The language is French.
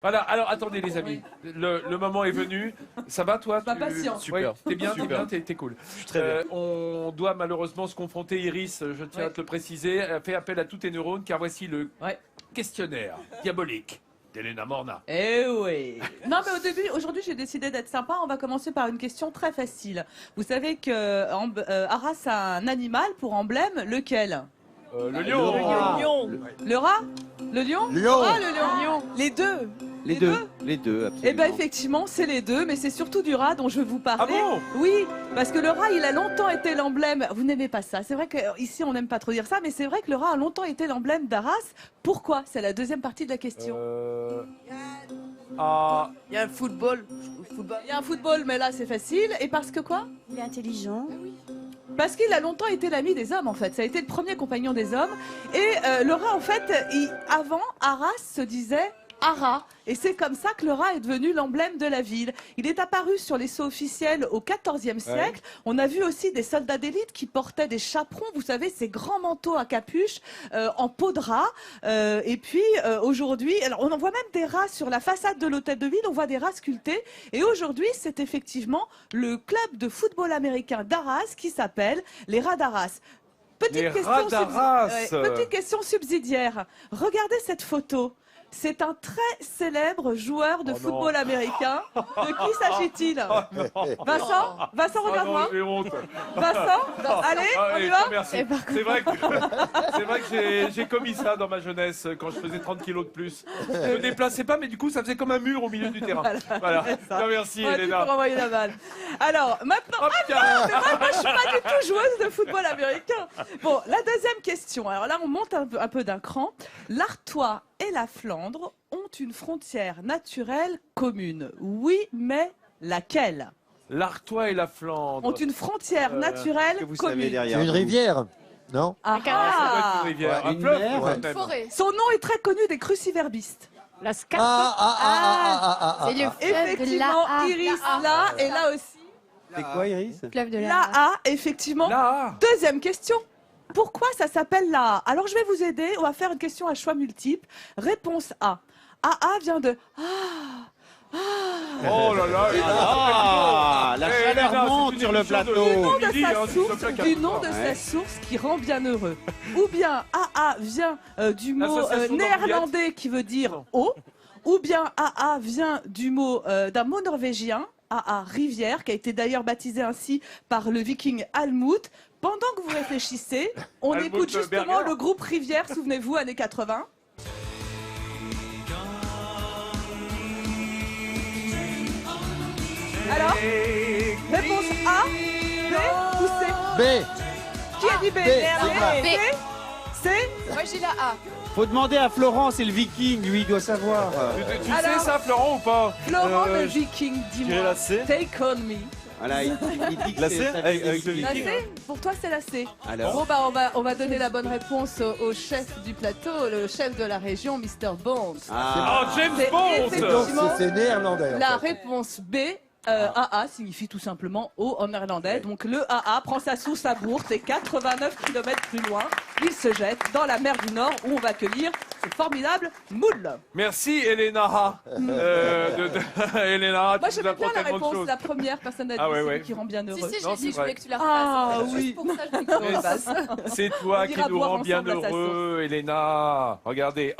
Voilà, alors attendez les amis, le moment est venu. Ça va toi? Ma patience. Super. T'es bien, Super. t'es cool. Je suis très bien. On doit malheureusement se confronter, Iris, je tiens à te le préciser, fais appel à tous tes neurones car voici le questionnaire diabolique d'Elena Morna. Eh oui. Non mais au début, aujourd'hui j'ai décidé d'être sympa. On va commencer par une question très facile. Vous savez que Arras a un animal pour emblème, lequel? Le lion. Le rat? Le lion? Lion. Ah, le lion. Les deux. Les deux, absolument. Eh bien effectivement, c'est les deux, mais c'est surtout du rat dont je veux vous parler. Ah bon? Oui, parce que le rat, il a longtemps été l'emblème. Vous n'aimez pas ça. C'est vrai qu'ici, on n'aime pas trop dire ça, mais c'est vrai que le rat a longtemps été l'emblème d'Arras. Pourquoi? C'est la deuxième partie de la question. Il y a un football. Il y a un football, mais là, c'est facile. Et parce que quoi? Il est intelligent. Parce qu'il a longtemps été l'ami des hommes, en fait. Ça a été le premier compagnon des hommes. Et le rat, en fait, avant, Arras se disait Ara. Et c'est comme ça que le rat est devenu l'emblème de la ville. Il est apparu sur les sceaux officiels au XIVe siècle. On a vu aussi des soldats d'élite qui portaient des chaperons, vous savez, ces grands manteaux à capuche en peau de rat. Et puis aujourd'hui, alors on en voit même des rats sur la façade de l'hôtel de ville, on voit des rats sculptés. Et aujourd'hui, c'est effectivement le club de football américain d'Arras qui s'appelle les Rats d'Arras. Les Rats d'Arras. Petite question subsidiaire. Regardez cette photo. C'est un très célèbre joueur de football américain. De qui s'agit-il? Vincent, regarde-moi. Vincent, allez, on y va. Merci. C'est vrai que j'ai commis ça dans ma jeunesse quand je faisais 30 kilos de plus. Je me déplaçais pas, mais du coup, ça faisait comme un mur au milieu du terrain. Voilà. Non, merci, Elena. Pour envoyer la balle. Alors, maintenant, mais moi, je suis pas du tout joueuse de football américain. Bon, la deuxième question. Alors là, on monte un peu d'un cran. L'Artois et la Flandre ont une frontière naturelle commune. Oui, mais laquelle? L'Artois et la Flandre ont une frontière naturelle commune. C'est une rivière, non? Ça doit être une rivière. Un fleuve, Une forêt. Son nom est très connu des cruciverbistes. La Scarpa. C'est le fleuve de Effectivement, l'Aa. Iris, là, et là aussi. C'est quoi, Iris? Fleuve de La A, effectivement. Là. Deuxième question. Pourquoi ça s'appelle la A? Alors je vais vous aider, on va faire une question à choix multiple. Réponse A. AA vient de Oh là là. La chaleur monte sur le plateau. du nom de sa source qui rend bien heureux. Ou bien AA vient du mot néerlandais qui veut dire eau. Ou bien AA vient du mot d'un mot norvégien, AA rivière, qui a été d'ailleurs baptisé ainsi par le viking Almut. Pendant que vous réfléchissez, on Almut écoute justement Berger. le groupe Rivière, souvenez-vous, années 80. Alors, réponse A, B ou C? B. Qui a dit B? B. C? Moi j'ai la A. Faut demander à Florent, c'est le viking, lui, il doit savoir. Tu sais Alors, ça, Florent, ou pas? Florent le viking, dis-moi. la C. Take on me. Voilà, il dit que La c'est C, sa avec le viking. La viking. C? Pour toi, c'est la C. Alors Bon, bah, on va donner la bonne réponse au chef du plateau, le chef de la région, Mr. Bond. Oh, James C'est Bond. effectivement c'est néerlandais. la réponse B. AA signifie tout simplement eau en néerlandais. Donc le AA prend sa source à Bourg et 89 km plus loin, il se jette dans la mer du Nord où on va cueillir ce formidable moule. Merci, Elena. Elena, Moi tu j'aime nous bien apprends la tellement de réponse, choses. la première personne a dit Ah ouais, celui ouais. qui rend bien heureux. Si, Non, j'ai dit, c'est je voulais vrai. que tu la Ah refasses. oui. Juste pour ça, je voulais que tu la refasses. C'est toi On qui ira nous boire rend bien ensemble à sa heureux, Elena. Regardez.